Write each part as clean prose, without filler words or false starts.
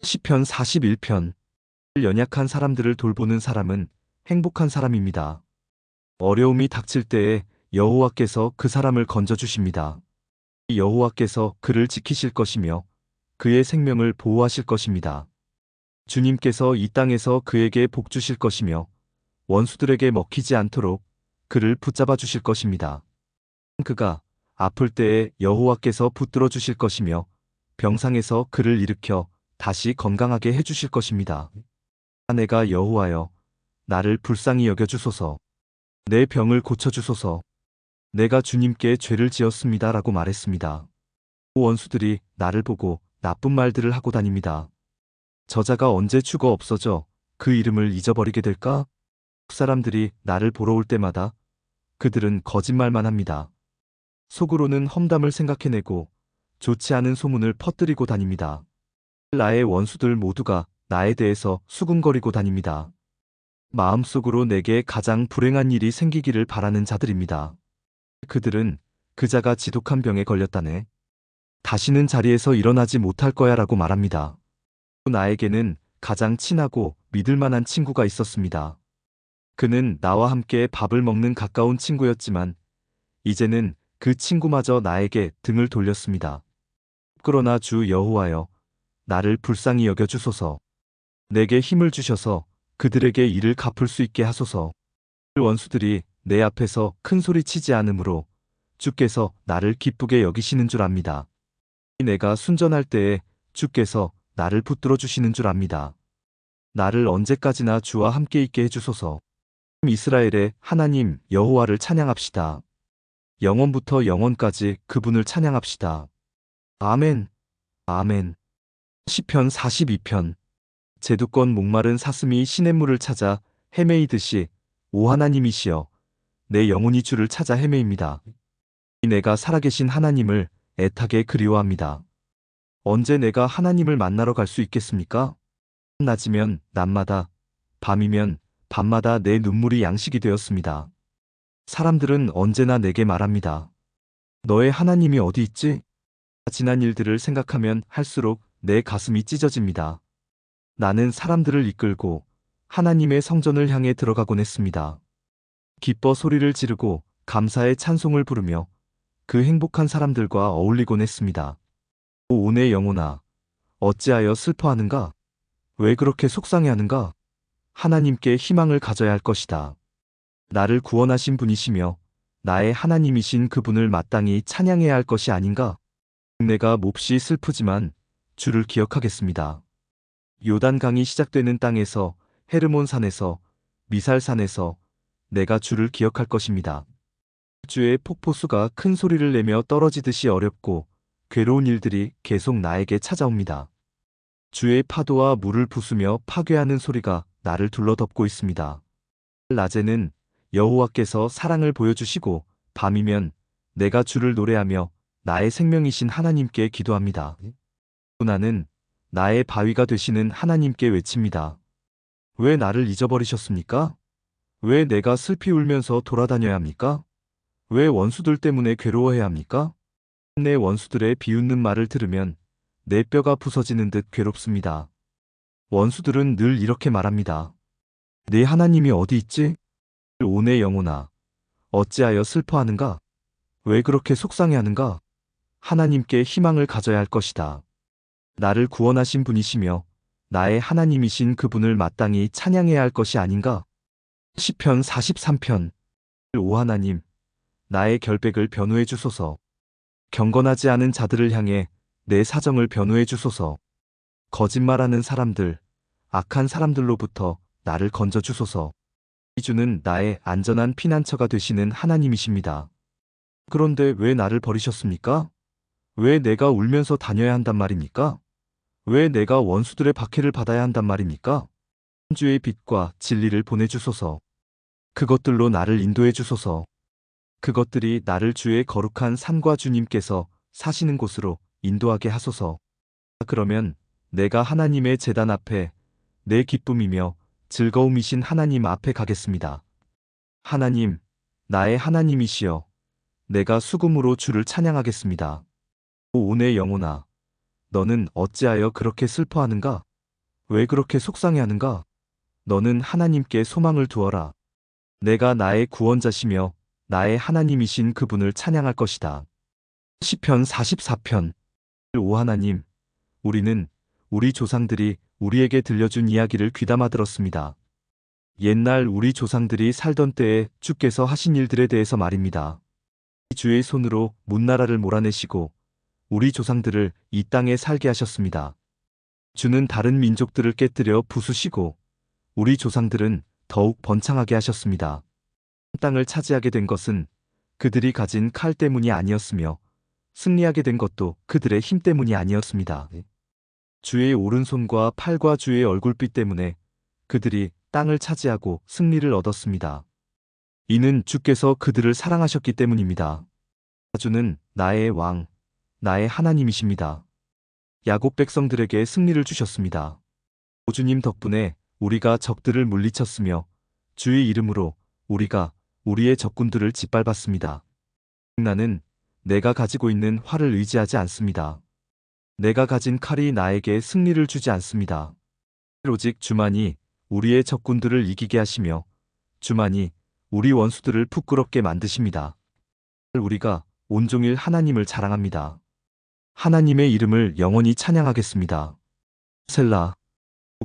시편 41편. 연약한 사람들을 돌보는 사람은 행복한 사람입니다. 어려움이 닥칠 때에 여호와께서 그 사람을 건져주십니다. 여호와께서 그를 지키실 것이며 그의 생명을 보호하실 것입니다. 주님께서 이 땅에서 그에게 복 주실 것이며 원수들에게 먹히지 않도록 그를 붙잡아 주실 것입니다. 그가 아플 때에 여호와께서 붙들어 주실 것이며 병상에서 그를 일으켜 다시 건강하게 해주실 것입니다. 내가 여호와여, 나를 불쌍히 여겨주소서. 내 병을 고쳐주소서. 내가 주님께 죄를 지었습니다 라고 말했습니다. 원수들이 나를 보고 나쁜 말들을 하고 다닙니다. 저자가 언제 죽어 없어져 그 이름을 잊어버리게 될까? 사람들이 나를 보러 올 때마다 그들은 거짓말만 합니다. 속으로는 험담을 생각해내고 좋지 않은 소문을 퍼뜨리고 다닙니다. 나의 원수들 모두가 나에 대해서 수군거리고 다닙니다. 마음속으로 내게 가장 불행한 일이 생기기를 바라는 자들입니다. 그들은 그자가 지독한 병에 걸렸다네. 다시는 자리에서 일어나지 못할 거야 라고 말합니다. 나에게는 가장 친하고 믿을 만한 친구가 있었습니다. 그는 나와 함께 밥을 먹는 가까운 친구였지만 이제는 그 친구마저 나에게 등을 돌렸습니다. 그러나 주 여호와여, 나를 불쌍히 여겨주소서. 내게 힘을 주셔서 그들에게 이를 갚을 수 있게 하소서. 원수들이 내 앞에서 큰 소리 치지 않으므로 주께서 나를 기쁘게 여기시는 줄 압니다. 내가 순전할 때에 주께서 나를 붙들어 주시는 줄 압니다. 나를 언제까지나 주와 함께 있게 해주소서. 이스라엘의 하나님 여호와를 찬양합시다. 영원부터 영원까지 그분을 찬양합시다. 아멘. 아멘. 시편 42편. 제두권 목마른 사슴이 시냇물을 찾아 헤매이듯이 오 하나님이시여, 내 영혼이 주를 찾아 헤매입니다. 내가 살아계신 하나님을 애타게 그리워합니다. 언제 내가 하나님을 만나러 갈 수 있겠습니까? 낮이면 낮마다, 밤이면 밤마다 내 눈물이 양식이 되었습니다. 사람들은 언제나 내게 말합니다. 너의 하나님이 어디 있지? 지난 일들을 생각하면 할수록 내 가슴이 찢어집니다. 나는 사람들을 이끌고 하나님의 성전을 향해 들어가곤 했습니다. 기뻐 소리를 지르고 감사의 찬송을 부르며 그 행복한 사람들과 어울리곤 했습니다. 오 내 영혼아, 어찌하여 슬퍼하는가? 왜 그렇게 속상해하는가? 하나님께 희망을 가져야 할 것이다. 나를 구원하신 분이시며 나의 하나님이신 그분을 마땅히 찬양해야 할 것이 아닌가? 내가 몹시 슬프지만 주를 기억하겠습니다. 요단강이 시작되는 땅에서, 헤르몬 산에서, 미살 산에서 내가 주를 기억할 것입니다. 주의 폭포수가 큰 소리를 내며 떨어지듯이 어렵고 괴로운 일들이 계속 나에게 찾아옵니다. 주의 파도와 물을 부수며 파괴하는 소리가 나를 둘러덮고 있습니다. 낮에는 여호와께서 사랑을 보여주시고 밤이면 내가 주를 노래하며 나의 생명이신 하나님께 기도합니다. 나는 나의 바위가 되시는 하나님께 외칩니다. 왜 나를 잊어버리셨습니까? 왜 내가 슬피 울면서 돌아다녀야 합니까? 왜 원수들 때문에 괴로워해야 합니까? 내 원수들의 비웃는 말을 들으면 내 뼈가 부서지는 듯 괴롭습니다. 원수들은 늘 이렇게 말합니다. 네 하나님이 어디 있지? 오 내 영혼아, 어찌하여 슬퍼하는가? 왜 그렇게 속상해하는가? 하나님께 희망을 가져야 할 것이다. 나를 구원하신 분이시며 나의 하나님이신 그분을 마땅히 찬양해야 할 것이 아닌가? 시편 43편. 오 하나님, 나의 결백을 변호해 주소서. 경건하지 않은 자들을 향해 내 사정을 변호해 주소서. 거짓말하는 사람들, 악한 사람들로부터 나를 건져 주소서. 이 주는 나의 안전한 피난처가 되시는 하나님이십니다. 그런데 왜 나를 버리셨습니까? 왜 내가 울면서 다녀야 한단 말입니까? 왜 내가 원수들의 박해를 받아야 한단 말입니까? 주의 빛과 진리를 보내주소서. 그것들로 나를 인도해 주소서. 그것들이 나를 주의 거룩한 산과 주님께서 사시는 곳으로 인도하게 하소서. 그러면 내가 하나님의 제단 앞에 내 기쁨이며 즐거움이신 하나님 앞에 가겠습니다. 하나님, 나의 하나님이시여, 내가 수금으로 주를 찬양하겠습니다. 오 내 영혼아, 너는 어찌하여 그렇게 슬퍼하는가? 왜 그렇게 속상해하는가? 너는 하나님께 소망을 두어라. 내가 나의 구원자시며 나의 하나님이신 그분을 찬양할 것이다. 시편 44편. 오 하나님, 우리는 우리 조상들이 우리에게 들려준 이야기를 귀담아 들었습니다. 옛날 우리 조상들이 살던 때에 주께서 하신 일들에 대해서 말입니다. 주의 손으로 문나라를 몰아내시고 우리 조상들을 이 땅에 살게 하셨습니다. 주는 다른 민족들을 깨뜨려 부수시고 우리 조상들은 더욱 번창하게 하셨습니다. 땅을 차지하게 된 것은 그들이 가진 칼 때문이 아니었으며 승리하게 된 것도 그들의 힘 때문이 아니었습니다. 주의 오른손과 팔과 주의 얼굴빛 때문에 그들이 땅을 차지하고 승리를 얻었습니다. 이는 주께서 그들을 사랑하셨기 때문입니다. 주는 나의 왕, 나의 하나님이십니다. 야곱 백성들에게 승리를 주셨습니다. 주님 덕분에 우리가 적들을 물리쳤으며 주의 이름으로 우리가 우리의 적군들을 짓밟았습니다. 나는 내가 가지고 있는 활을 의지하지 않습니다. 내가 가진 칼이 나에게 승리를 주지 않습니다. 오직 주만이 우리의 적군들을 이기게 하시며 주만이 우리 원수들을 부끄럽게 만드십니다. 우리가 온종일 하나님을 자랑합니다. 하나님의 이름을 영원히 찬양하겠습니다. 셀라.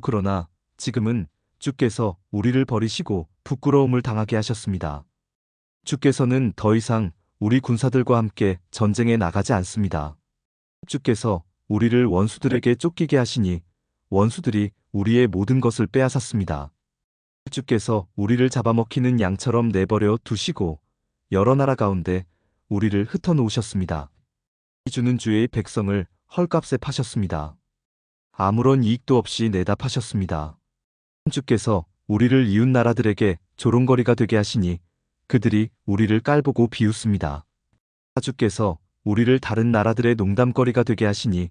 그러나 지금은 주께서 우리를 버리시고 부끄러움을 당하게 하셨습니다. 주께서는 더 이상 우리 군사들과 함께 전쟁에 나가지 않습니다. 주께서 우리를 원수들에게 쫓기게 하시니 원수들이 우리의 모든 것을 빼앗았습니다. 주께서 우리를 잡아먹히는 양처럼 내버려 두시고 여러 나라 가운데 우리를 흩어놓으셨습니다. 주는 주의 백성을 헐값에 파셨습니다. 아무런 이익도 없이 내다 파셨습니다. 주께서 우리를 이웃 나라들에게 조롱거리가 되게 하시니 그들이 우리를 깔보고 비웃습니다. 주께서 우리를 다른 나라들의 농담거리가 되게 하시니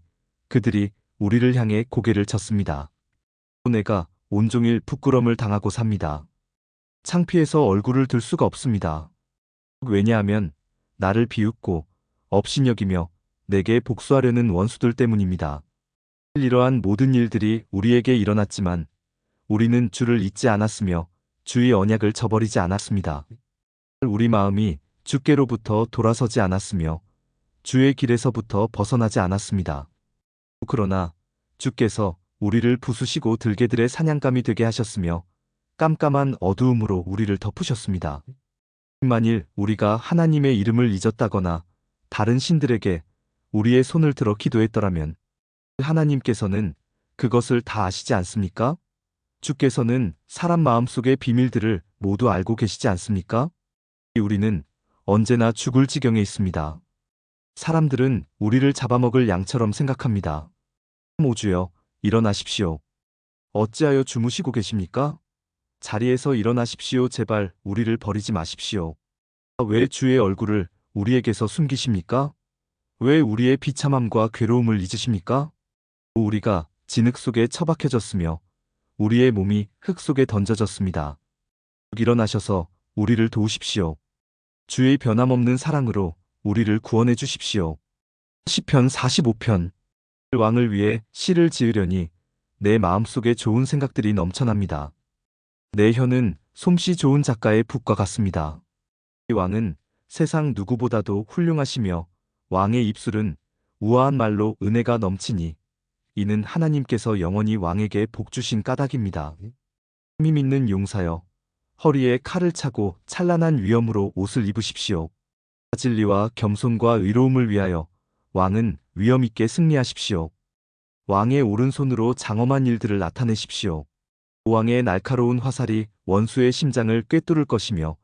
그들이 우리를 향해 고개를 쳤습니다. 내가 온종일 부끄럼을 당하고 삽니다. 창피해서 얼굴을 들 수가 없습니다. 왜냐하면 나를 비웃고 업신여기며 내게 복수하려는 원수들 때문입니다. 이러한 모든 일들이 우리에게 일어났지만 우리는 주를 잊지 않았으며 주의 언약을 저버리지 않았습니다. 우리 마음이 주께로부터 돌아서지 않았으며 주의 길에서부터 벗어나지 않았습니다. 그러나 주께서 우리를 부수시고 들개들의 사냥감이 되게 하셨으며 깜깜한 어두움으로 우리를 덮으셨습니다. 만일 우리가 하나님의 이름을 잊었다거나 다른 신들에게 우리의 손을 들어 기도했더라면 하나님께서는 그것을 다 아시지 않습니까? 주께서는 사람 마음속의 비밀들을 모두 알고 계시지 않습니까? 우리는 언제나 죽을 지경에 있습니다. 사람들은 우리를 잡아먹을 양처럼 생각합니다. 오 주여, 일어나십시오. 어찌하여 주무시고 계십니까? 자리에서 일어나십시오. 제발 우리를 버리지 마십시오. 왜 주의 얼굴을 우리에게서 숨기십니까? 왜 우리의 비참함과 괴로움을 잊으십니까? 우리가 진흙 속에 처박혀졌으며 우리의 몸이 흙 속에 던져졌습니다. 일어나셔서 우리를 도우십시오. 주의 변함없는 사랑으로 우리를 구원해 주십시오. 시편 45편. 왕을 위해 시를 지으려니 내 마음속에 좋은 생각들이 넘쳐납니다. 내 혀는 솜씨 좋은 작가의 붓과 같습니다. 이 왕은 세상 누구보다도 훌륭하시며 왕의 입술은 우아한 말로 은혜가 넘치니 이는 하나님께서 영원히 왕에게 복 주신 까닭입니다. 힘 있는 용사여, 허리에 칼을 차고 찬란한 위엄으로 옷을 입으십시오. 진리와 겸손과 의로움을 위하여 왕은 위엄 있게 승리하십시오. 왕의 오른손으로 장엄한 일들을 나타내십시오. 왕의 날카로운 화살이 원수의 심장을 꿰뚫을 것이며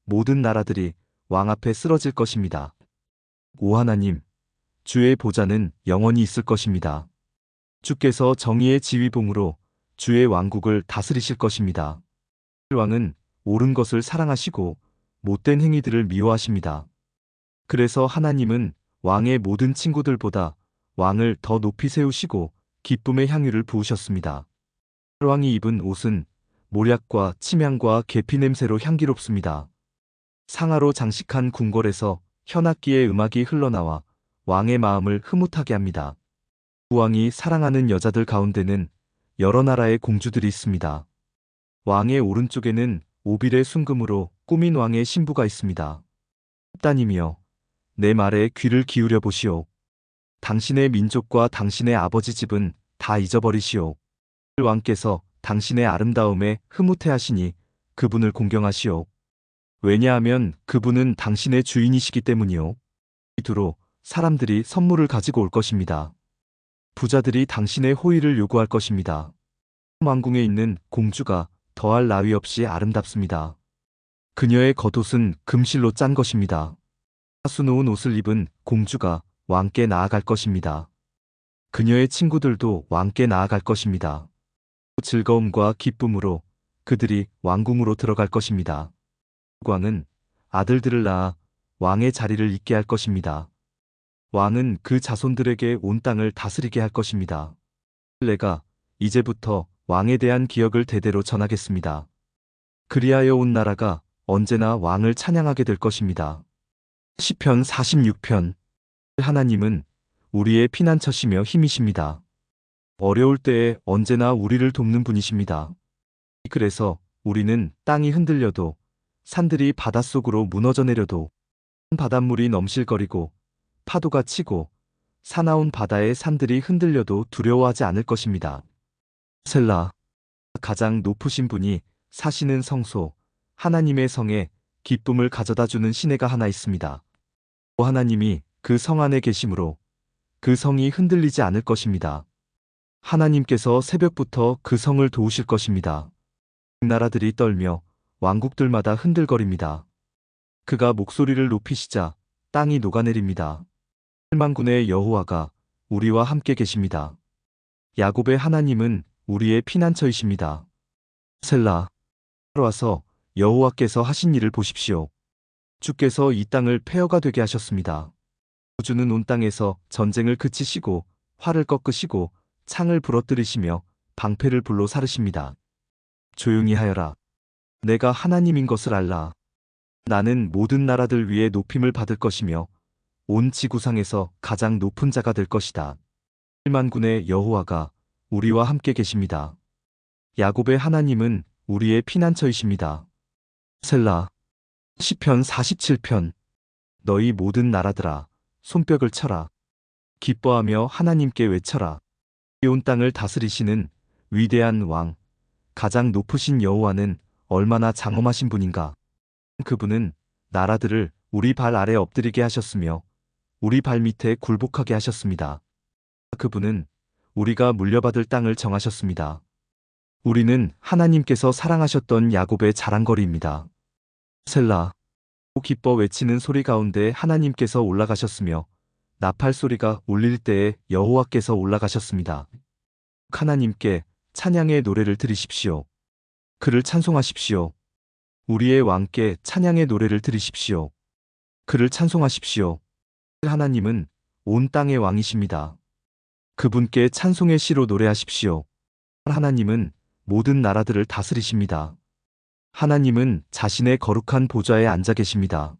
모든 나라들이 왕 앞에 쓰러질 것입니다. 오 하나님, 주의 보좌는 영원히 있을 것입니다. 주께서 정의의 지휘봉으로 주의 왕국을 다스리실 것입니다. 왕은 옳은 것을 사랑하시고 못된 행위들을 미워하십니다. 그래서 하나님은 왕의 모든 친구들보다 왕을 더 높이 세우시고 기쁨의 향유를 부으셨습니다. 왕이 입은 옷은 몰약과 침향과 계피 냄새로 향기롭습니다. 상아로 장식한 궁궐에서 현악기의 음악이 흘러나와 왕의 마음을 흐뭇하게 합니다. 왕이 사랑하는 여자들 가운데는 여러 나라의 공주들이 있습니다. 왕의 오른쪽에는 오빌의 순금으로 꾸민 왕의 신부가 있습니다. 따님이여, 내 말에 귀를 기울여 보시오. 당신의 민족과 당신의 아버지 집은 다 잊어버리시오. 왕께서 당신의 아름다움에 흐뭇해하시니 그분을 공경하시오. 왜냐하면 그분은 당신의 주인이시기 때문이오. 이 두로 사람들이 선물을 가지고 올 것입니다. 부자들이 당신의 호의를 요구할 것입니다. 왕궁에 있는 공주가 더할 나위 없이 아름답습니다. 그녀의 겉옷은 금실로 짠 것입니다. 수놓은 옷을 입은 공주가 왕께 나아갈 것입니다. 그녀의 친구들도 왕께 나아갈 것입니다. 즐거움과 기쁨으로 그들이 왕궁으로 들어갈 것입니다. 왕은 아들들을 낳아 왕의 자리를 잇게 할 것입니다. 왕은 그 자손들에게 온 땅을 다스리게 할 것입니다. 내가 이제부터 왕에 대한 기억을 대대로 전하겠습니다. 그리하여 온 나라가 언제나 왕을 찬양하게 될 것입니다. 시편 46편. 하나님은 우리의 피난처시며 힘이십니다. 어려울 때에 언제나 우리를 돕는 분이십니다. 그래서 우리는 땅이 흔들려도, 산들이 바닷속으로 무너져 내려도, 바닷물이 넘실거리고 파도가 치고 사나운 바다의 산들이 흔들려도 두려워하지 않을 것입니다. 셀라. 가장 높으신 분이 사시는 성소, 하나님의 성에 기쁨을 가져다주는 시내가 하나 있습니다. 하나님이 그 성 안에 계심으로 그 성이 흔들리지 않을 것입니다. 하나님께서 새벽부터 그 성을 도우실 것입니다. 나라들이 떨며 왕국들마다 흔들거립니다. 그가 목소리를 높이시자 땅이 녹아내립니다. 만군의 여호와가 우리와 함께 계십니다. 야곱의 하나님은 우리의 피난처이십니다. 셀라. 와서 여호와께서 하신 일을 보십시오. 주께서 이 땅을 폐허가 되게 하셨습니다. 주는 온 땅에서 전쟁을 그치시고 활을 꺾으시고 창을 부러뜨리시며 방패를 불로 사르십니다. 조용히 하여라. 내가 하나님인 것을 알라. 나는 모든 나라들 위에 높임을 받을 것이며 온 지구상에서 가장 높은 자가 될 것이다. 만군의 여호와가 우리와 함께 계십니다. 야곱의 하나님은 우리의 피난처이십니다. 셀라. 시편 47편. 너희 모든 나라들아, 손뼉을 쳐라. 기뻐하며 하나님께 외쳐라. 온 땅을 다스리시는 위대한 왕, 가장 높으신 여호와는 얼마나 장엄하신 분인가. 그분은 나라들을 우리 발 아래 엎드리게 하셨으며 우리 발 밑에 굴복하게 하셨습니다. 그분은 우리가 물려받을 땅을 정하셨습니다. 우리는 하나님께서 사랑하셨던 야곱의 자랑거리입니다. 셀라. 기뻐 외치는 소리 가운데 하나님께서 올라가셨으며 나팔 소리가 울릴 때에 여호와께서 올라가셨습니다. 하나님께 찬양의 노래를 드리십시오. 그를 찬송하십시오. 우리의 왕께 찬양의 노래를 드리십시오. 그를 찬송하십시오. 하나님은 온 땅의 왕이십니다. 그분께 찬송의 시로 노래하십시오. 하나님은 모든 나라들을 다스리십니다. 하나님은 자신의 거룩한 보좌에 앉아 계십니다.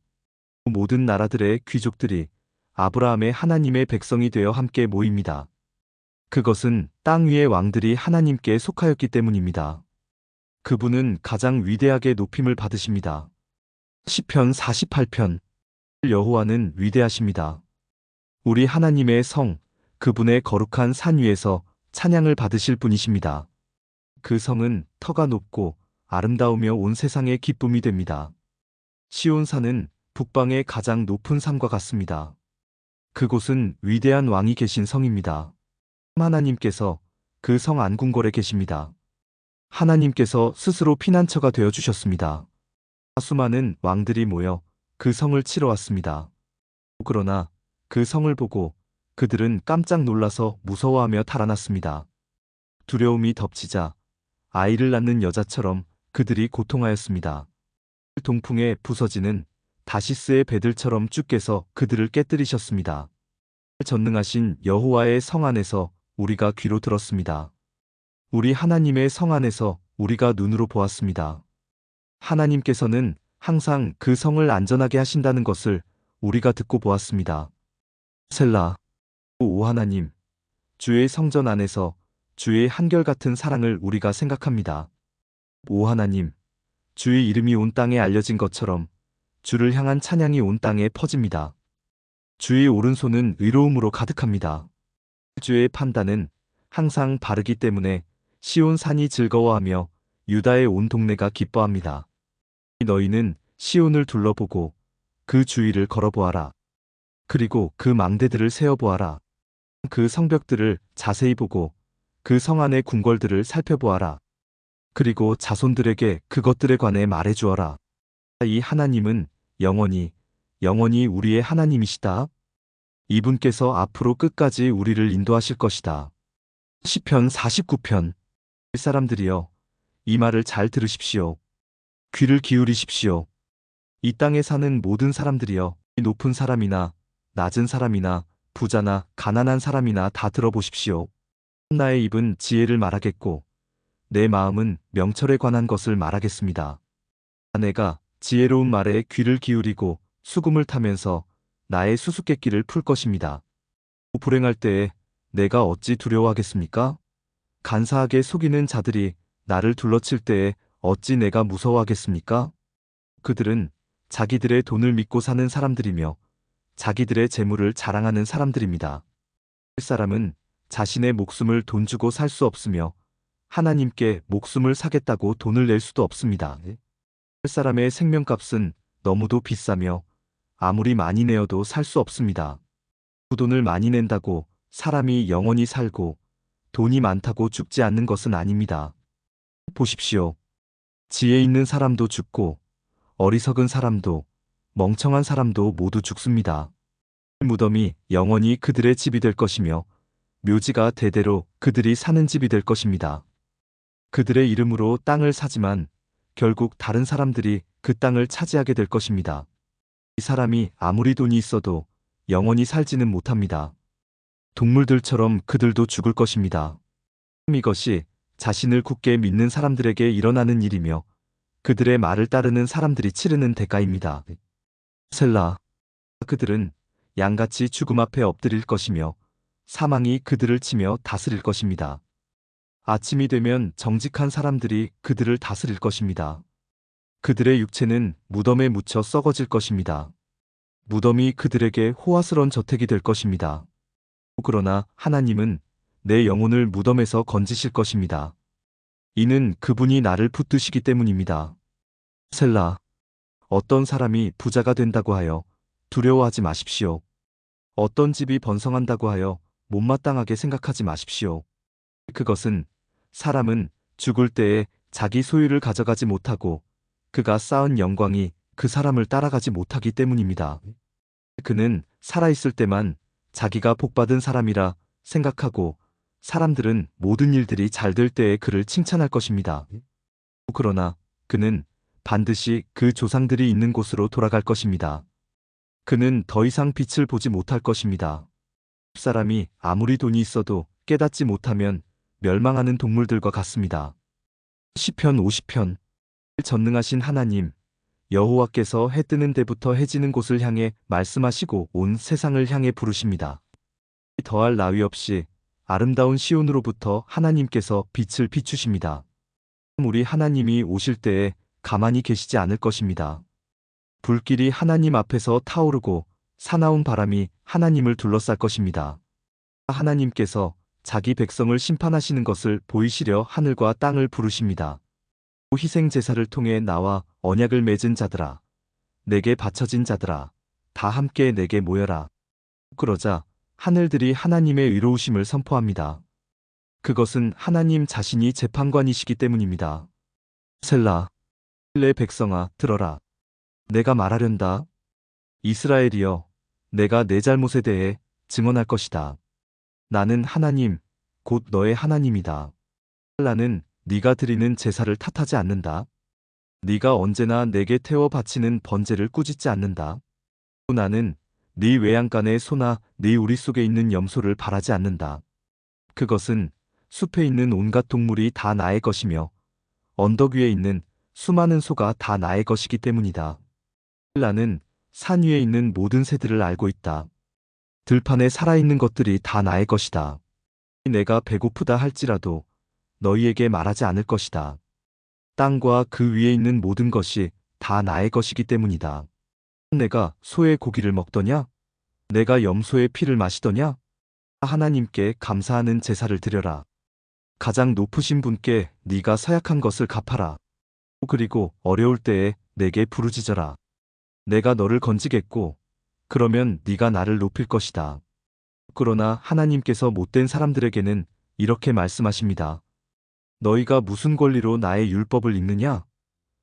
모든 나라들의 귀족들이 아브라함의 하나님의 백성이 되어 함께 모입니다. 그것은 땅 위의 왕들이 하나님께 속하였기 때문입니다. 그분은 가장 위대하게 높임을 받으십니다. 시편 48편. 여호와는 위대하십니다. 우리 하나님의 성, 그분의 거룩한 산 위에서 찬양을 받으실 분이십니다. 그 성은 터가 높고 아름다우며 온 세상의 기쁨이 됩니다. 시온산은 북방의 가장 높은 산과 같습니다. 그곳은 위대한 왕이 계신 성입니다. 하나님께서 그 성 안궁궐에 계십니다. 하나님께서 스스로 피난처가 되어 주셨습니다. 수많은 왕들이 모여 그 성을 치러 왔습니다. 그러나 그 성을 보고 그들은 깜짝 놀라서 무서워하며 달아났습니다. 두려움이 덮치자 아이를 낳는 여자처럼 그들이 고통하였습니다. 동풍에 부서지는 다시스의 배들처럼 주께서 그들을 깨뜨리셨습니다. 전능하신 여호와의 성 안에서 우리가 귀로 들었습니다. 우리 하나님의 성 안에서 우리가 눈으로 보았습니다. 하나님께서는 항상 그 성을 안전하게 하신다는 것을 우리가 듣고 보았습니다. 셀라. 오 하나님, 주의 성전 안에서 주의 한결같은 사랑을 우리가 생각합니다. 오 하나님, 주의 이름이 온 땅에 알려진 것처럼 주를 향한 찬양이 온 땅에 퍼집니다. 주의 오른손은 의로움으로 가득합니다. 주의 판단은 항상 바르기 때문에 시온 산이 즐거워하며 유다의 온 동네가 기뻐합니다. 너희는 시온을 둘러보고 그 주위를 걸어보아라. 그리고 그 망대들을 세어보아라. 그 성벽들을 자세히 보고 그 성 안의 궁궐들을 살펴보아라. 그리고 자손들에게 그것들에 관해 말해주어라. 이 하나님은 영원히 우리의 하나님이시다. 이분께서 앞으로 끝까지 우리를 인도하실 것이다. 시편 49편. 사람들이여, 이 말을 잘 들으십시오. 귀를 기울이십시오. 이 땅에 사는 모든 사람들이여, 높은 사람이나 낮은 사람이나 부자나 가난한 사람이나 다 들어보십시오. 나의 입은 지혜를 말하겠고 내 마음은 명철에 관한 것을 말하겠습니다. 내가 지혜로운 말에 귀를 기울이고 수금을 타면서 나의 수수께끼를 풀 것입니다. 불행할 때에 내가 어찌 두려워하겠습니까? 간사하게 속이는 자들이 나를 둘러칠 때에 어찌 내가 무서워하겠습니까? 그들은 자기들의 돈을 믿고 사는 사람들이며 자기들의 재물을 자랑하는 사람들입니다. 사람은 자신의 목숨을 돈 주고 살 수 없으며 하나님께 목숨을 사겠다고 돈을 낼 수도 없습니다. 사람의 생명값은 너무도 비싸며 아무리 많이 내어도 살 수 없습니다. 그 돈을 많이 낸다고 사람이 영원히 살고 돈이 많다고 죽지 않는 것은 아닙니다. 보십시오. 지혜 있는 사람도 죽고 어리석은 사람도 멍청한 사람도 모두 죽습니다. 무덤이 영원히 그들의 집이 될 것이며 묘지가 대대로 그들이 사는 집이 될 것입니다. 그들의 이름으로 땅을 사지만 결국 다른 사람들이 그 땅을 차지하게 될 것입니다. 이 사람이 아무리 돈이 있어도 영원히 살지는 못합니다. 동물들처럼 그들도 죽을 것입니다. 이것이 자신을 굳게 믿는 사람들에게 일어나는 일이며 그들의 말을 따르는 사람들이 치르는 대가입니다. 셀라. 그들은 양같이 죽음 앞에 엎드릴 것이며 사망이 그들을 치며 다스릴 것입니다. 아침이 되면 정직한 사람들이 그들을 다스릴 것입니다. 그들의 육체는 무덤에 묻혀 썩어질 것입니다. 무덤이 그들에게 호화스러운 저택이 될 것입니다. 그러나 하나님은 내 영혼을 무덤에서 건지실 것입니다. 이는 그분이 나를 붙드시기 때문입니다. 셀라. 어떤 사람이 부자가 된다고 하여 두려워하지 마십시오. 어떤 집이 번성한다고 하여 못마땅하게 생각하지 마십시오. 그것은 사람은 죽을 때에 자기 소유를 가져가지 못하고 그가 쌓은 영광이 그 사람을 따라가지 못하기 때문입니다. 그는 살아있을 때만 자기가 복받은 사람이라 생각하고 사람들은 모든 일들이 잘 될 때에 그를 칭찬할 것입니다. 그러나 그는 반드시 그 조상들이 있는 곳으로 돌아갈 것입니다. 그는 더 이상 빛을 보지 못할 것입니다. 사람이 아무리 돈이 있어도 깨닫지 못하면 멸망하는 동물들과 같습니다. 시편 50편. 전능하신 하나님, 여호와께서 해 뜨는 데부터 해 지는 곳을 향해 말씀하시고 온 세상을 향해 부르십니다. 더할 나위 없이 아름다운 시온으로부터 하나님께서 빛을 비추십니다. 우리 하나님이 오실 때에 가만히 계시지 않을 것입니다. 불길이 하나님 앞에서 타오르고 사나운 바람이 하나님을 둘러쌀 것입니다. 하나님께서 자기 백성을 심판하시는 것을 보이시려 하늘과 땅을 부르십니다. 희생 제사를 통해 나와 언약을 맺은 자들아, 내게 바쳐진 자들아, 다 함께 내게 모여라. 그러자 하늘들이 하나님의 의로우심을 선포합니다. 그것은 하나님 자신이 재판관이시기 때문입니다. 셀라. 내 백성아, 들어라. 내가 말하련다. 이스라엘이여, 내가 내 잘못에 대해 증언할 것이다. 나는 하나님, 곧 너의 하나님이다. 나는 네가 드리는 제사를 탓하지 않는다. 네가 언제나 내게 태워 바치는 번제를 꾸짖지 않는다. 나는 네 외양간의 소나 네 우리 속에 있는 염소를 바라지 않는다. 그것은 숲에 있는 온갖 동물이 다 나의 것이며 언덕 위에 있는 수많은 소가 다 나의 것이기 때문이다. 나는 산 위에 있는 모든 새들을 알고 있다. 들판에 살아있는 것들이 다 나의 것이다. 내가 배고프다 할지라도 너희에게 말하지 않을 것이다. 땅과 그 위에 있는 모든 것이 다 나의 것이기 때문이다. 내가 소의 고기를 먹더냐? 내가 염소의 피를 마시더냐? 하나님께 감사하는 제사를 드려라. 가장 높으신 분께 네가 서약한 것을 갚아라. 그리고 어려울 때에 내게 부르짖어라. 내가 너를 건지겠고 그러면 네가 나를 높일 것이다. 그러나 하나님께서 못된 사람들에게는 이렇게 말씀하십니다. 너희가 무슨 권리로 나의 율법을 읽느냐?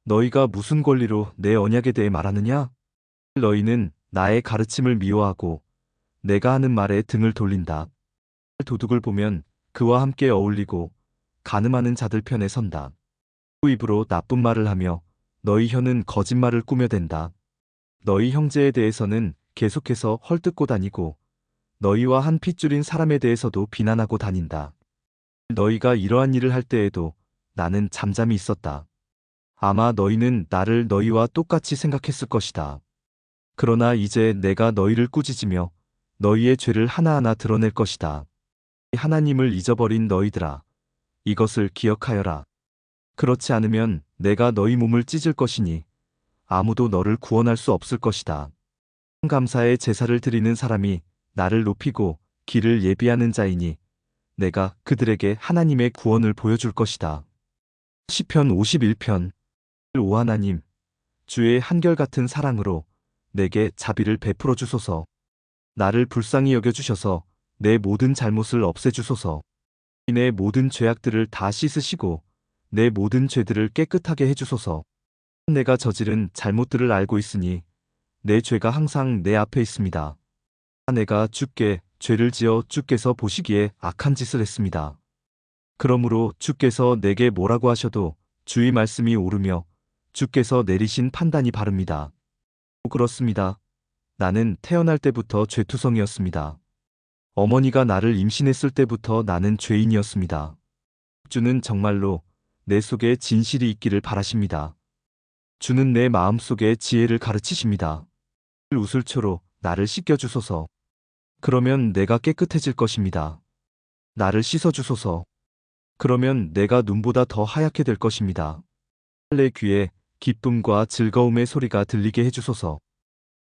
너희가 무슨 권리로 내 언약에 대해 말하느냐? 너희는 나의 가르침을 미워하고 내가 하는 말에 등을 돌린다. 도둑을 보면 그와 함께 어울리고 간음하는 자들 편에 선다. 그 입으로 나쁜 말을 하며 너희 혀는 거짓말을 꾸며댄다. 너희 형제에 대해서는 계속해서 헐뜯고 다니고 너희와 한 핏줄인 사람에 대해서도 비난하고 다닌다. 너희가 이러한 일을 할 때에도 나는 잠잠히 있었다. 아마 너희는 나를 너희와 똑같이 생각했을 것이다. 그러나 이제 내가 너희를 꾸짖으며 너희의 죄를 하나하나 드러낼 것이다. 하나님을 잊어버린 너희들아, 이것을 기억하여라. 그렇지 않으면 내가 너희 몸을 찢을 것이니 아무도 너를 구원할 수 없을 것이다. 감사의 제사를 드리는 사람이 나를 높이고 길을 예비하는 자이니 내가 그들에게 하나님의 구원을 보여줄 것이다. 시편 51편. 오 하나님, 주의 한결같은 사랑으로 내게 자비를 베풀어 주소서. 나를 불쌍히 여겨 주셔서 내 모든 잘못을 없애주소서. 내 모든 죄악들을 다 씻으시고 내 모든 죄들을 깨끗하게 해주소서. 내가 저지른 잘못들을 알고 있으니 내 죄가 항상 내 앞에 있습니다. 내가 주께 죄를 지어 주께서 보시기에 악한 짓을 했습니다. 그러므로 주께서 내게 뭐라고 하셔도 주의 말씀이 옳으며 주께서 내리신 판단이 바릅니다. 그렇습니다. 나는 태어날 때부터 죄투성이었습니다. 어머니가 나를 임신했을 때부터 나는 죄인이었습니다. 주는 정말로 내 속에 진실이 있기를 바라십니다. 주는 내 마음속에 지혜를 가르치십니다. 우슬초로 나를 씻겨주소서. 그러면 내가 깨끗해질 것입니다. 나를 씻어주소서. 그러면 내가 눈보다 더 하얗게 될 것입니다. 내 귀에 기쁨과 즐거움의 소리가 들리게 해주소서.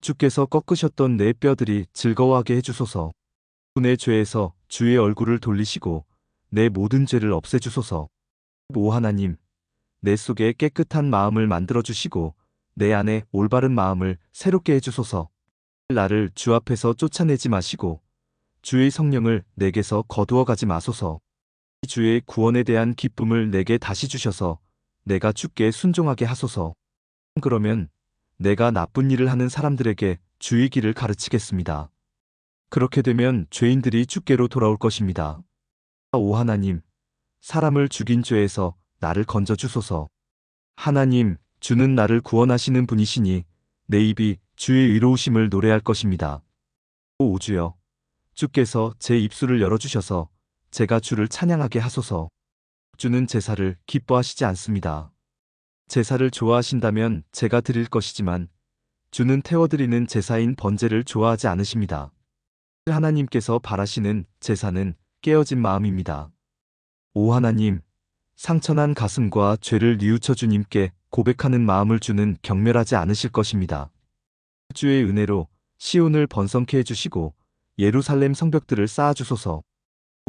주께서 꺾으셨던 내 뼈들이 즐거워하게 해주소서. 내 죄에서 주의 얼굴을 돌리시고 내 모든 죄를 없애주소서. 오 하나님, 내 속에 깨끗한 마음을 만들어주시고 내 안에 올바른 마음을 새롭게 해주소서. 나를 주 앞에서 쫓아내지 마시고 주의 성령을 내게서 거두어 가지 마소서. 주의 구원에 대한 기쁨을 내게 다시 주셔서 내가 주께 순종하게 하소서. 그러면 내가 나쁜 일을 하는 사람들에게 주의 길을 가르치겠습니다. 그렇게 되면 죄인들이 주께로 돌아올 것입니다. 오 하나님, 사람을 죽인 죄에서 나를 건져 주소서. 하나님, 주는 나를 구원하시는 분이시니 내 입이 주의 의로우심을 노래할 것입니다. 오 주여, 주께서 제 입술을 열어주셔서 제가 주를 찬양하게 하소서. 주는 제사를 기뻐하시지 않습니다. 제사를 좋아하신다면 제가 드릴 것이지만 주는 태워드리는 제사인 번제를 좋아하지 않으십니다. 하나님께서 바라시는 제사는 깨어진 마음입니다. 오 하나님, 상처난 가슴과 죄를 뉘우쳐 주님께 고백하는 마음을 주는 경멸하지 않으실 것입니다. 주의 은혜로 시온을 번성케 해주시고 예루살렘 성벽들을 쌓아주소서.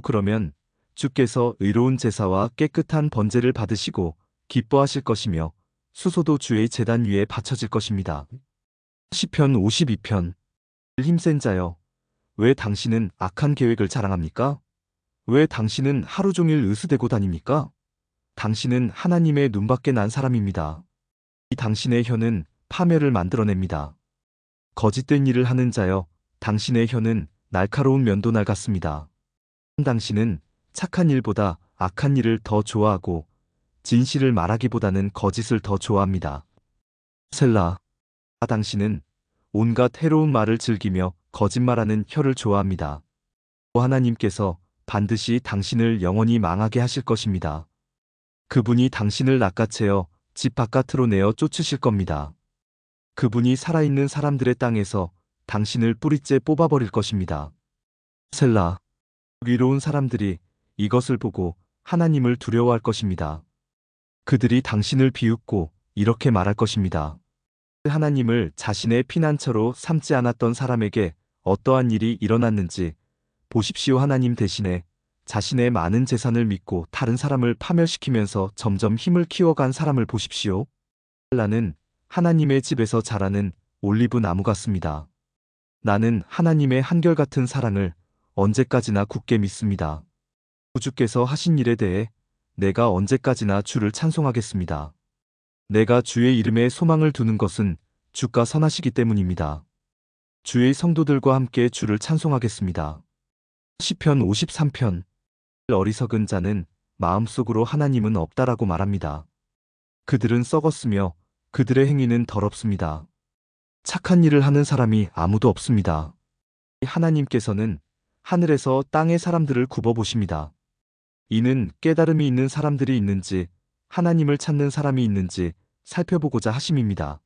그러면 주께서 의로운 제사와 깨끗한 번제를 받으시고 기뻐하실 것이며 수소도 주의 제단 위에 바쳐질 것입니다. 시편 52편. 힘센 자여, 왜 당신은 악한 계획을 자랑합니까? 왜 당신은 하루 종일 으스대고 다닙니까? 당신은 하나님의 눈밖에 난 사람입니다. 이 당신의 혀는 파멸을 만들어냅니다. 거짓된 일을 하는 자여, 당신의 혀는 날카로운 면도날 같습니다. 당신은 착한 일보다 악한 일을 더 좋아하고 진실을 말하기보다는 거짓을 더 좋아합니다. 셀라. 당신은 온갖 해로운 말을 즐기며 거짓말하는 혀를 좋아합니다. 하나님께서 반드시 당신을 영원히 망하게 하실 것입니다. 그분이 당신을 낚아채어 집 바깥으로 내어 쫓으실 겁니다. 그분이 살아있는 사람들의 땅에서 당신을 뿌리째 뽑아버릴 것입니다. 셀라. 위로운 사람들이 이것을 보고 하나님을 두려워할 것입니다. 그들이 당신을 비웃고 이렇게 말할 것입니다. 하나님을 자신의 피난처로 삼지 않았던 사람에게 어떠한 일이 일어났는지 보십시오. 하나님 대신에 자신의 많은 재산을 믿고 다른 사람을 파멸시키면서 점점 힘을 키워간 사람을 보십시오. 나는 하나님의 집에서 자라는 올리브 나무 같습니다. 나는 하나님의 한결같은 사랑을 언제까지나 굳게 믿습니다. 주께서 하신 일에 대해 내가 언제까지나 주를 찬송하겠습니다. 내가 주의 이름에 소망을 두는 것은 주가 선하시기 때문입니다. 주의 성도들과 함께 주를 찬송하겠습니다. 시편 53편. 어리석은 자는 마음속으로 하나님은 없다라고 말합니다. 그들은 썩었으며 그들의 행위는 더럽습니다. 착한 일을 하는 사람이 아무도 없습니다. 하나님께서는 하늘에서 땅의 사람들을 굽어보십니다. 이는 깨달음이 있는 사람들이 있는지 하나님을 찾는 사람이 있는지 살펴보고자 하심입니다.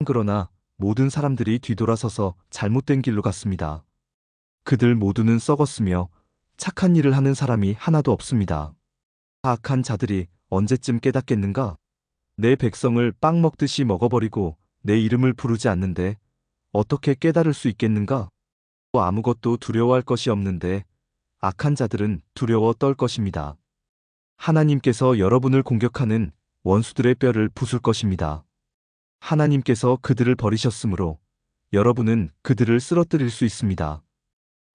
그러나 모든 사람들이 뒤돌아서서 잘못된 길로 갔습니다. 그들 모두는 썩었으며 착한 일을 하는 사람이 하나도 없습니다. 악한 자들이 언제쯤 깨닫겠는가? 내 백성을 빵 먹듯이 먹어버리고 내 이름을 부르지 않는데 어떻게 깨달을 수 있겠는가? 아무것도 두려워할 것이 없는데 악한 자들은 두려워 떨 것입니다. 하나님께서 여러분을 공격하는 원수들의 뼈를 부술 것입니다. 하나님께서 그들을 버리셨으므로 여러분은 그들을 쓰러뜨릴 수 있습니다.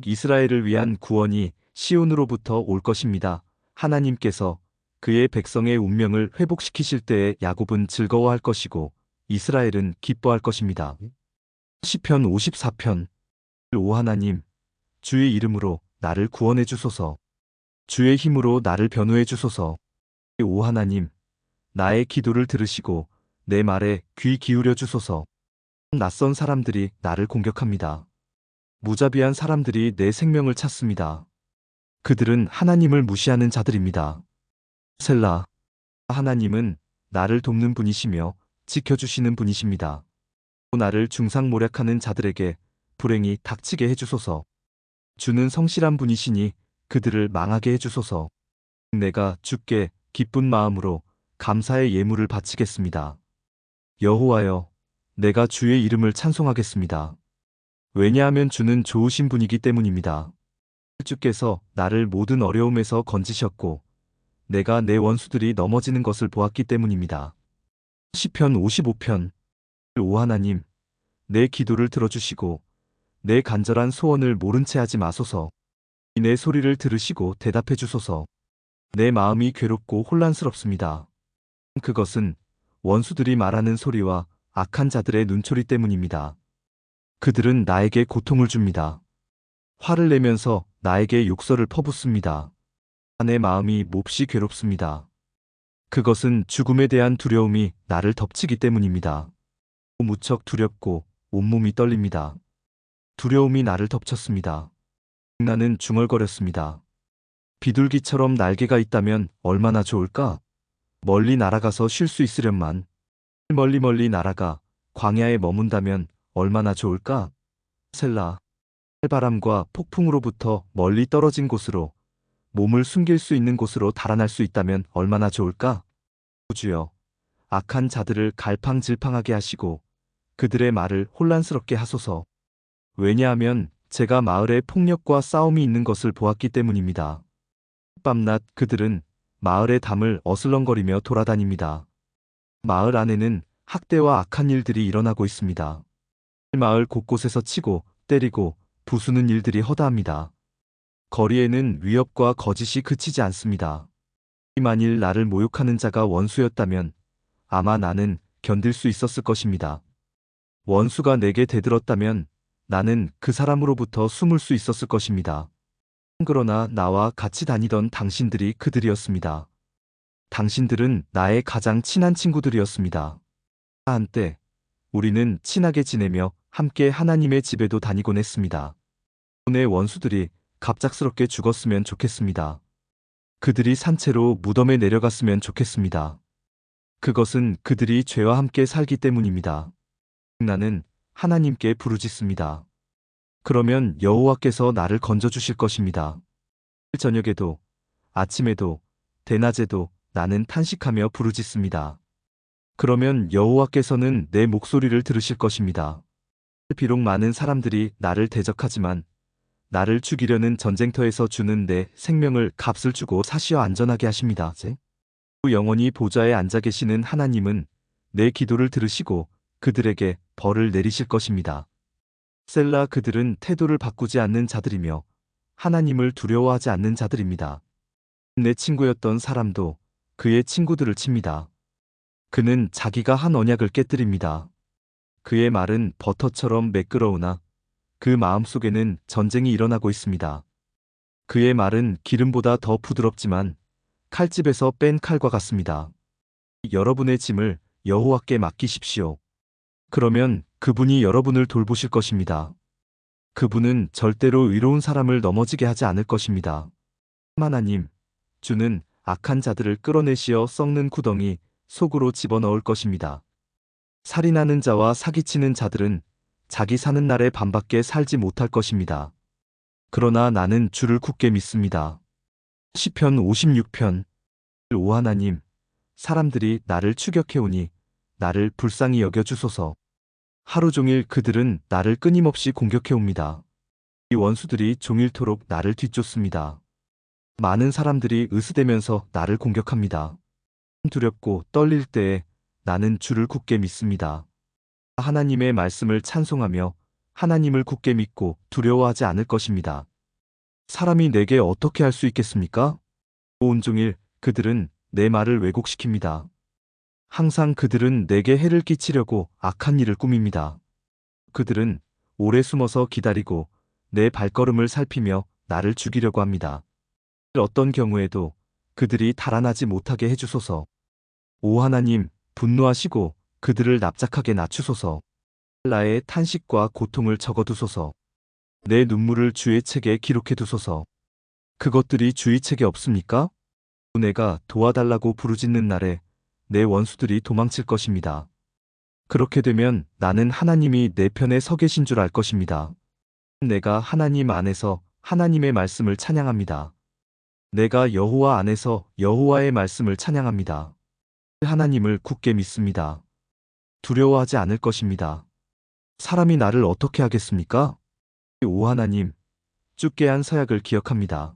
이스라엘을 위한 구원이 시온으로부터 올 것입니다. 하나님께서 그의 백성의 운명을 회복시키실 때에 야곱은 즐거워할 것이고 이스라엘은 기뻐할 것입니다. 시편 54편. 오 하나님, 주의 이름으로 나를 구원해 주소서. 주의 힘으로 나를 변호해 주소서. 오 하나님, 나의 기도를 들으시고 내 말에 귀 기울여 주소서. 낯선 사람들이 나를 공격합니다. 무자비한 사람들이 내 생명을 찾습니다. 그들은 하나님을 무시하는 자들입니다. 셀라. 하나님은 나를 돕는 분이시며 지켜주시는 분이십니다. 나를 중상모략하는 자들에게 불행이 닥치게 해주소서. 주는 성실한 분이시니 그들을 망하게 해주소서. 내가 주께 기쁜 마음으로 감사의 예물을 바치겠습니다. 여호와여, 내가 주의 이름을 찬송하겠습니다. 왜냐하면 주는 좋으신 분이기 때문입니다. 주께서 나를 모든 어려움에서 건지셨고 내가 내 원수들이 넘어지는 것을 보았기 때문입니다. 시편 55편. 오 하나님, 내 기도를 들어주시고 내 간절한 소원을 모른 채 하지 마소서. 내 소리를 들으시고 대답해 주소서. 내 마음이 괴롭고 혼란스럽습니다. 그것은 원수들이 말하는 소리와 악한 자들의 눈초리 때문입니다. 그들은 나에게 고통을 줍니다. 화를 내면서 나에게 욕설을 퍼붓습니다. 내 마음이 몹시 괴롭습니다. 그것은 죽음에 대한 두려움이 나를 덮치기 때문입니다. 무척 두렵고 온몸이 떨립니다. 두려움이 나를 덮쳤습니다. 나는 중얼거렸습니다. 비둘기처럼 날개가 있다면 얼마나 좋을까? 멀리 날아가서 쉴 수 있으련만. 멀리 멀리 날아가 광야에 머문다면 얼마나 좋을까? 셀라. 해바람과 폭풍으로부터 멀리 떨어진 곳으로 몸을 숨길 수 있는 곳으로 달아날 수 있다면 얼마나 좋을까? 주여, 악한 자들을 갈팡질팡하게 하시고 그들의 말을 혼란스럽게 하소서. 왜냐하면 제가 마을에 폭력과 싸움이 있는 것을 보았기 때문입니다. 밤낮 그들은 마을의 담을 어슬렁거리며 돌아다닙니다. 마을 안에는 학대와 악한 일들이 일어나고 있습니다. 마을 곳곳에서 치고 때리고 부수는 일들이 허다합니다. 거리에는 위협과 거짓이 그치지 않습니다. 만일 나를 모욕하는 자가 원수였다면 아마 나는 견딜 수 있었을 것입니다. 원수가 내게 대들었다면 나는 그 사람으로부터 숨을 수 있었을 것입니다. 그러나 나와 같이 다니던 당신들이 그들이었습니다. 당신들은 나의 가장 친한 친구들이었습니다. 한때 우리는 친하게 지내며 함께 하나님의 집에도 다니곤 했습니다. 내 원수들이 갑작스럽게 죽었으면 좋겠습니다. 그들이 산채로 무덤에 내려갔으면 좋겠습니다. 그것은 그들이 죄와 함께 살기 때문입니다. 나는 하나님께 부르짖습니다. 그러면 여호와께서 나를 건져주실 것입니다. 저녁에도 아침에도 대낮에도 나는 탄식하며 부르짖습니다. 그러면 여호와께서는 내 목소리를 들으실 것입니다. 비록 많은 사람들이 나를 대적하지만 나를 죽이려는 전쟁터에서 주는 내 생명을 값을 주고 사시어 안전하게 하십니다. 영원히 보좌에 앉아 계시는 하나님은 내 기도를 들으시고 그들에게 벌을 내리실 것입니다. 셀라. 그들은 태도를 바꾸지 않는 자들이며 하나님을 두려워하지 않는 자들입니다. 내 친구였던 사람도 그의 친구들을 칩니다. 그는 자기가 한 언약을 깨뜨립니다. 그의 말은 버터처럼 매끄러우나 그 마음속에는 전쟁이 일어나고 있습니다. 그의 말은 기름보다 더 부드럽지만 칼집에서 뺀 칼과 같습니다. 여러분의 짐을 여호와께 맡기십시오. 그러면 그분이 여러분을 돌보실 것입니다. 그분은 절대로 의로운 사람을 넘어지게 하지 않을 것입니다. 하나님, 주는 악한 자들을 끌어내시어 썩는 구덩이 속으로 집어넣을 것입니다. 살인하는 자와 사기치는 자들은 자기 사는 날에 반밖에 살지 못할 것입니다. 그러나 나는 주를 굳게 믿습니다. 시편 56편. 오 하나님, 사람들이 나를 추격해오니 나를 불쌍히 여겨주소서. 하루 종일 그들은 나를 끊임없이 공격해옵니다. 이 원수들이 종일토록 나를 뒤쫓습니다. 많은 사람들이 으스대면서 나를 공격합니다. 두렵고 떨릴 때에 나는 주를 굳게 믿습니다. 하나님의 말씀을 찬송하며 하나님을 굳게 믿고 두려워하지 않을 것입니다. 사람이 내게 어떻게 할 수 있겠습니까? 온종일 그들은 내 말을 왜곡시킵니다. 항상 그들은 내게 해를 끼치려고 악한 일을 꾸밉니다. 그들은 오래 숨어서 기다리고 내 발걸음을 살피며 나를 죽이려고 합니다. 어떤 경우에도 그들이 달아나지 못하게 해주소서. 오 하나님, 분노하시고 그들을 납작하게 낮추소서. 나의 탄식과 고통을 적어두소서. 내 눈물을 주의 책에 기록해두소서. 그것들이 주의 책에 없습니까? 내가 도와달라고 부르짖는 날에 내 원수들이 도망칠 것입니다. 그렇게 되면 나는 하나님이 내 편에 서 계신 줄 알 것입니다. 내가 하나님 안에서 하나님의 말씀을 찬양합니다. 내가 여호와 안에서 여호와의 말씀을 찬양합니다. 하나님을 굳게 믿습니다. 두려워하지 않을 것입니다. 사람이 나를 어떻게 하겠습니까? 오 하나님, 주께 한 서약을 기억합니다.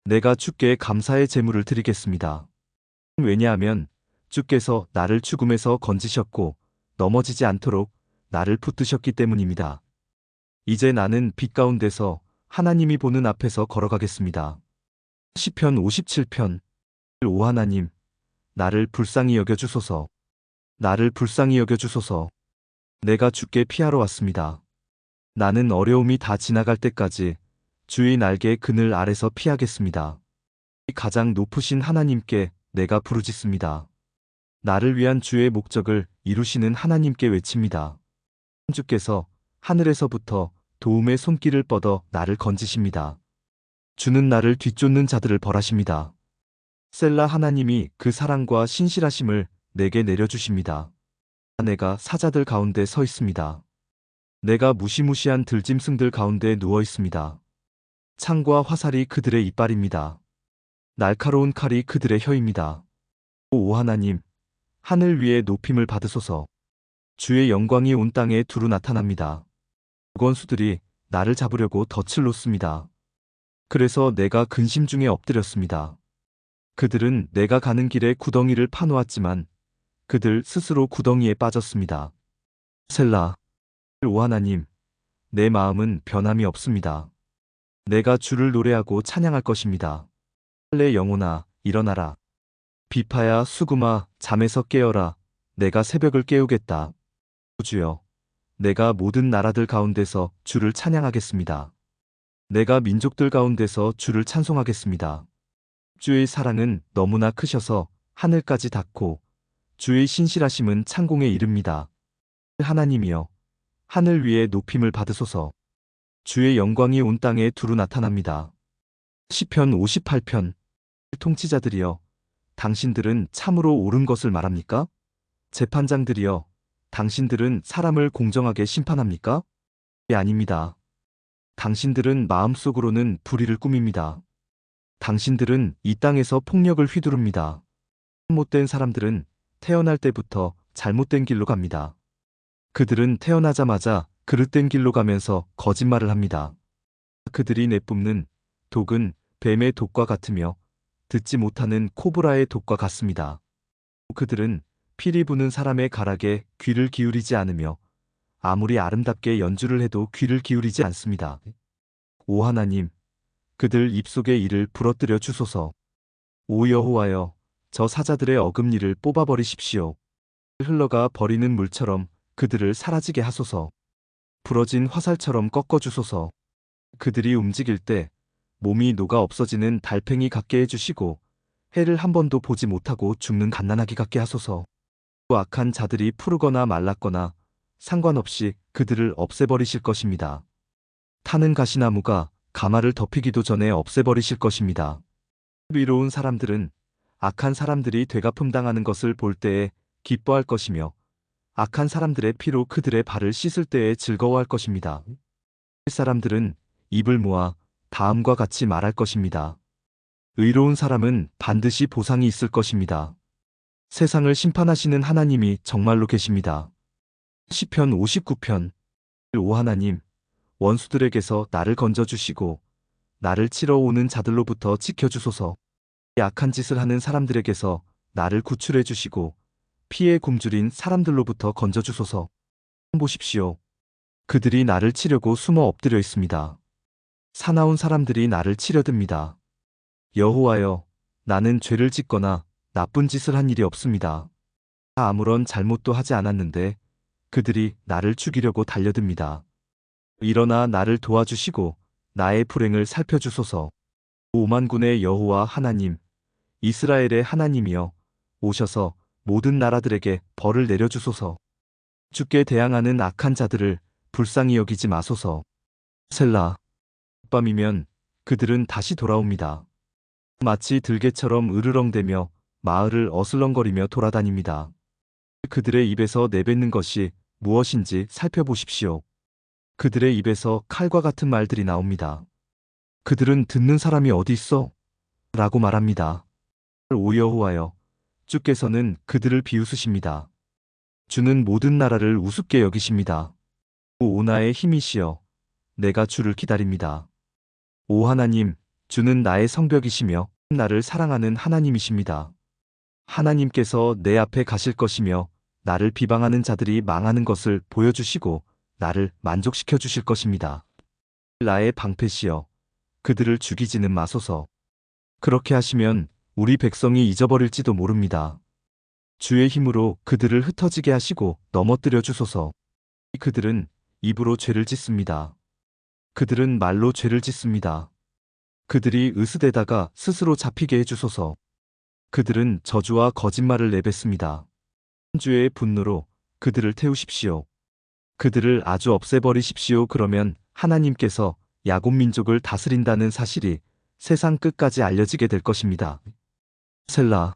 내가 주께 감사의 제물을 드리겠습니다. 왜냐하면 주께서 나를 죽음에서 건지셨고 넘어지지 않도록 나를 붙드셨기 때문입니다. 이제 나는 빛 가운데서 하나님이 보는 앞에서 걸어가겠습니다. 시편 57편. 오 하나님, 나를 불쌍히 여겨주소서. 나를 불쌍히 여겨주소서. 내가 주께 피하러 왔습니다. 나는 어려움이 다 지나갈 때까지 주의 날개 그늘 아래서 피하겠습니다. 가장 높으신 하나님께 내가 부르짖습니다. 나를 위한 주의 목적을 이루시는 하나님께 외칩니다. 주께서 하늘에서부터 도움의 손길을 뻗어 나를 건지십니다. 주는 나를 뒤쫓는 자들을 벌하십니다. 셀라. 하나님이 그 사랑과 신실하심을 내게 내려주십니다. 내가 사자들 가운데 서 있습니다. 내가 무시무시한 들짐승들 가운데 누워 있습니다. 창과 화살이 그들의 이빨입니다. 날카로운 칼이 그들의 혀입니다. 오 하나님, 하늘 위에 높임을 받으소서. 주의 영광이 온 땅에 두루 나타납니다. 원수들이 나를 잡으려고 덫을 놓습니다. 그래서 내가 근심 중에 엎드렸습니다. 그들은 내가 가는 길에 구덩이를 파놓았지만 그들 스스로 구덩이에 빠졌습니다. 셀라. 오 하나님, 내 마음은 변함이 없습니다. 내가 주를 노래하고 찬양할 것입니다. 내 영혼아, 일어나라. 비파야, 수금아, 잠에서 깨어라. 내가 새벽을 깨우겠다. 주여, 내가 모든 나라들 가운데서 주를 찬양하겠습니다. 내가 민족들 가운데서 주를 찬송하겠습니다. 주의 사랑은 너무나 크셔서 하늘까지 닿고 주의 신실하심은 창공에 이릅니다. 하나님이여, 하늘 위에 높임을 받으소서. 주의 영광이 온 땅에 두루 나타납니다. 시편 58편. 통치자들이여, 당신들은 참으로 옳은 것을 말합니까? 재판장들이여, 당신들은 사람을 공정하게 심판합니까? 아닙니다. 당신들은 마음속으로는 불의를 꾸밉니다. 당신들은 이 땅에서 폭력을 휘두릅니다. 잘못된 사람들은 태어날 때부터 잘못된 길로 갑니다. 그들은 태어나자마자 그릇된 길로 가면서 거짓말을 합니다. 그들이 내뿜는 독은 뱀의 독과 같으며 듣지 못하는 코브라의 독과 같습니다. 그들은 피리 부는 사람의 가락에 귀를 기울이지 않으며 아무리 아름답게 연주를 해도 귀를 기울이지 않습니다. 오 하나님, 그들 입속의 이를 부러뜨려 주소서. 오 여호와여, 저 사자들의 어금니를 뽑아버리십시오. 흘러가 버리는 물처럼 그들을 사라지게 하소서. 부러진 화살처럼 꺾어주소서. 그들이 움직일 때 몸이 녹아 없어지는 달팽이 같게 해주시고 해를 한 번도 보지 못하고 죽는 갓난아기 같게 하소서. 악한 자들이 푸르거나 말랐거나 상관없이 그들을 없애버리실 것입니다. 타는 가시나무가 가마를 덮이기도 전에 없애버리실 것입니다. 위로운 사람들은 악한 사람들이 되갚음당하는 것을 볼 때에 기뻐할 것이며 악한 사람들의 피로 그들의 발을 씻을 때에 즐거워할 것입니다. 사람들은 입을 모아 다음과 같이 말할 것입니다. 의로운 사람은 반드시 보상이 있을 것입니다. 세상을 심판하시는 하나님이 정말로 계십니다. 시편 59편. 오 하나님, 원수들에게서 나를 건져주시고 나를 치러 오는 자들로부터 지켜주소서. 악한 짓을 하는 사람들에게서 나를 구출해 주시고 피에 굶주린 사람들로부터 건져주소서. 보십시오. 그들이 나를 치려고 숨어 엎드려 있습니다. 사나운 사람들이 나를 치려듭니다. 여호와여, 나는 죄를 짓거나 나쁜 짓을 한 일이 없습니다. 아무런 잘못도 하지 않았는데 그들이 나를 죽이려고 달려듭니다. 일어나 나를 도와주시고 나의 불행을 살펴주소서. 오만군의 여호와 하나님, 이스라엘의 하나님이여, 오셔서 모든 나라들에게 벌을 내려주소서. 주께 대항하는 악한 자들을 불쌍히 여기지 마소서. 셀라. 밤이면 그들은 다시 돌아옵니다. 마치 들개처럼 으르렁대며 마을을 어슬렁거리며 돌아다닙니다. 그들의 입에서 내뱉는 것이 무엇인지 살펴보십시오. 그들의 입에서 칼과 같은 말들이 나옵니다. 그들은 듣는 사람이 어디 있어? 라고 말합니다. 오 여호와여, 주께서는 그들을 비웃으십니다. 주는 모든 나라를 우습게 여기십니다. 오 나의 힘이시여, 내가 주를 기다립니다. 오 하나님, 주는 나의 성벽이시며 나를 사랑하는 하나님이십니다. 하나님께서 내 앞에 가실 것이며 나를 비방하는 자들이 망하는 것을 보여주시고 나를 만족시켜 주실 것입니다. 나의 방패시여, 그들을 죽이지는 마소서. 그렇게 하시면 우리 백성이 잊어버릴지도 모릅니다. 주의 힘으로 그들을 흩어지게 하시고 넘어뜨려 주소서. 그들은 입으로 죄를 짓습니다. 그들은 말로 죄를 짓습니다. 그들이 으스대다가 스스로 잡히게 해주소서. 그들은 저주와 거짓말을 내뱉습니다. 주의 분노로 그들을 태우십시오. 그들을 아주 없애버리십시오. 그러면 하나님께서 야곱 민족을 다스린다는 사실이 세상 끝까지 알려지게 될 것입니다. 셀라.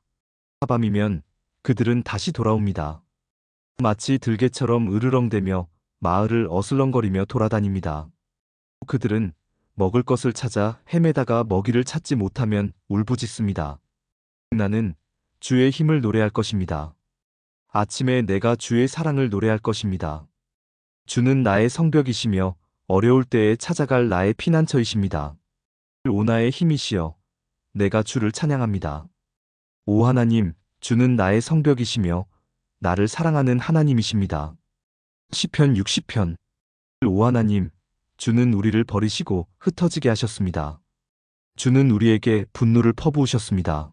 밤이면 그들은 다시 돌아옵니다. 마치 들개처럼 으르렁대며 마을을 어슬렁거리며 돌아다닙니다. 그들은 먹을 것을 찾아 헤매다가 먹이를 찾지 못하면 울부짖습니다. 나는 주의 힘을 노래할 것입니다. 아침에 내가 주의 사랑을 노래할 것입니다. 주는 나의 성벽이시며 어려울 때에 찾아갈 나의 피난처이십니다. 오 나의 힘이시여, 내가 주를 찬양합니다. 오 하나님, 주는 나의 성벽이시며 나를 사랑하는 하나님이십니다. 시편 60편. 오 하나님, 주는 우리를 버리시고 흩어지게 하셨습니다. 주는 우리에게 분노를 퍼부으셨습니다.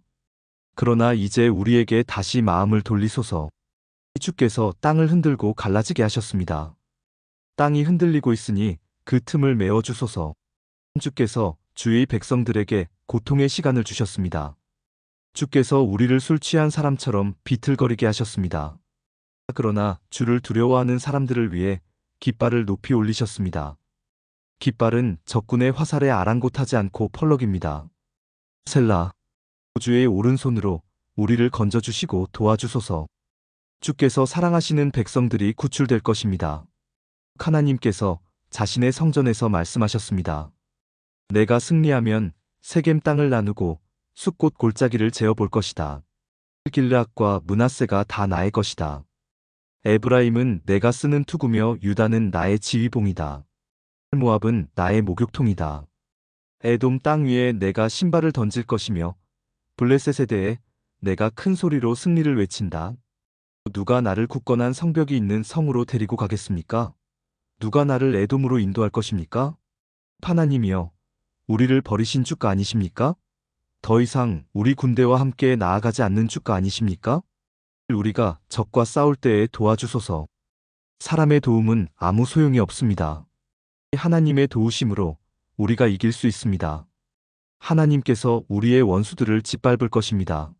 그러나 이제 우리에게 다시 마음을 돌리소서. 주께서 땅을 흔들고 갈라지게 하셨습니다. 땅이 흔들리고 있으니 그 틈을 메워주소서. 주께서 주의 백성들에게 고통의 시간을 주셨습니다. 주께서 우리를 술 취한 사람처럼 비틀거리게 하셨습니다. 그러나 주를 두려워하는 사람들을 위해 깃발을 높이 올리셨습니다. 깃발은 적군의 화살에 아랑곳하지 않고 펄럭입니다. 셀라. 주의 오른손으로 우리를 건져주시고 도와주소서. 주께서 사랑하시는 백성들이 구출될 것입니다. 하나님께서 자신의 성전에서 말씀하셨습니다. 내가 승리하면 세겜 땅을 나누고 숫곳 골짜기를 재어 볼 것이다. 길르앗과 므낫세가 다 나의 것이다. 에브라임은 내가 쓰는 투구며 유다는 나의 지휘봉이다. 모압은 나의 목욕통이다. 에돔 땅 위에 내가 신발을 던질 것이며 블레셋에 대해 내가 큰 소리로 승리를 외친다. 누가 나를 굳건한 성벽이 있는 성으로 데리고 가겠습니까? 누가 나를 에돔으로 인도할 것입니까? 하나님이여, 우리를 버리신 주가 아니십니까? 더 이상 우리 군대와 함께 나아가지 않는 주가 아니십니까? 우리가 적과 싸울 때에 도와주소서. 사람의 도움은 아무 소용이 없습니다. 하나님의 도우심으로 우리가 이길 수 있습니다. 하나님께서 우리의 원수들을 짓밟을 것입니다.